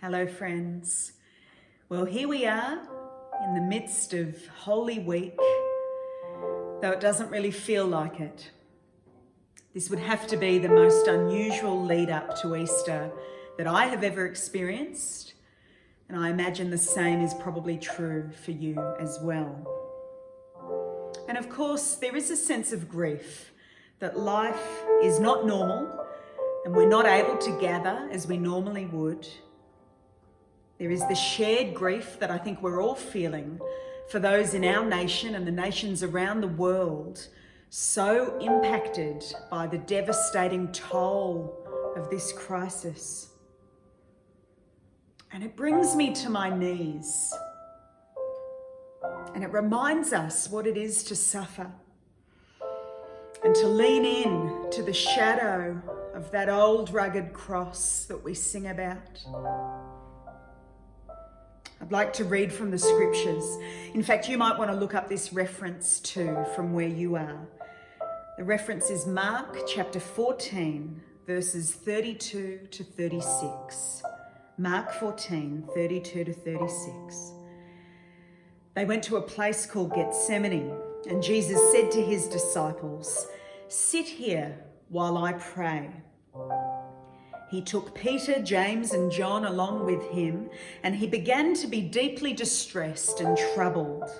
Hello, friends. Well, here we are in the midst of Holy Week, though it doesn't really feel like it. This would have to be the most unusual lead up to Easter that I have ever experienced, and I imagine the same is probably true for you as well. And of course, there is a sense of grief that life is not normal and we're not able to gather as we normally would. There is the shared grief that I think we're all feeling for those in our nation and the nations around the world so impacted by the devastating toll of this crisis. And it brings me to my knees. And it reminds us what it is to suffer and to lean in to the shadow of that old rugged cross that we sing about. I'd like to read from the scriptures. In fact, you might want to look up this reference too from where you are. The reference is Mark chapter 14, verses 32 to 36. Mark 14, 32 to 36. They went to a place called Gethsemane, and Jesus said to his disciples, "Sit here while I pray." He took Peter, James, and John along with him, and he began to be deeply distressed and troubled.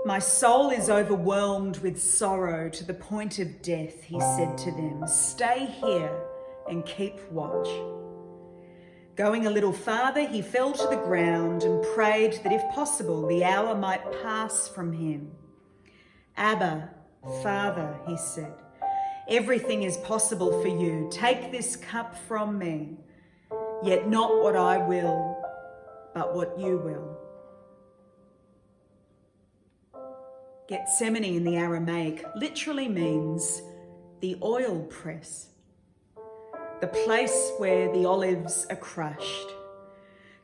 "My soul is overwhelmed with sorrow to the point of death," he said to them. "Stay here and keep watch." Going a little farther, he fell to the ground and prayed that if possible, the hour might pass from him. "Abba, Father," he said, "everything is possible for you. Take this cup from me, yet not what I will, but what you will." Gethsemane in the Aramaic literally means the oil press, the place where the olives are crushed.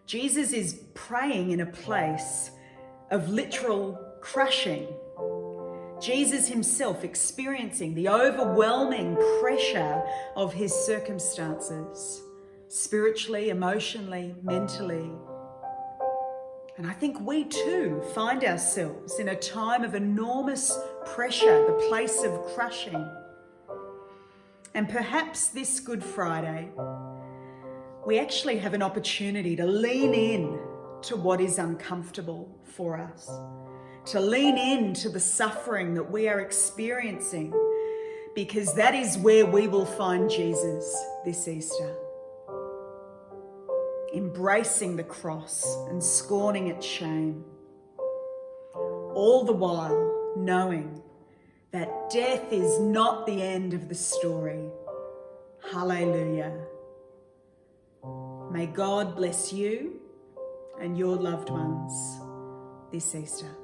Jesus is praying in a place of literal crushing. Jesus himself experiencing the overwhelming pressure of his circumstances, spiritually, emotionally, mentally. And I think we too find ourselves in a time of enormous pressure, the place of crushing. And perhaps this Good Friday, we actually have an opportunity to lean in to what is uncomfortable for us, to lean into the suffering that we are experiencing, because that is where we will find Jesus this Easter. Embracing the cross and scorning its shame, all the while knowing that death is not the end of the story. Hallelujah. May God bless you and your loved ones this Easter.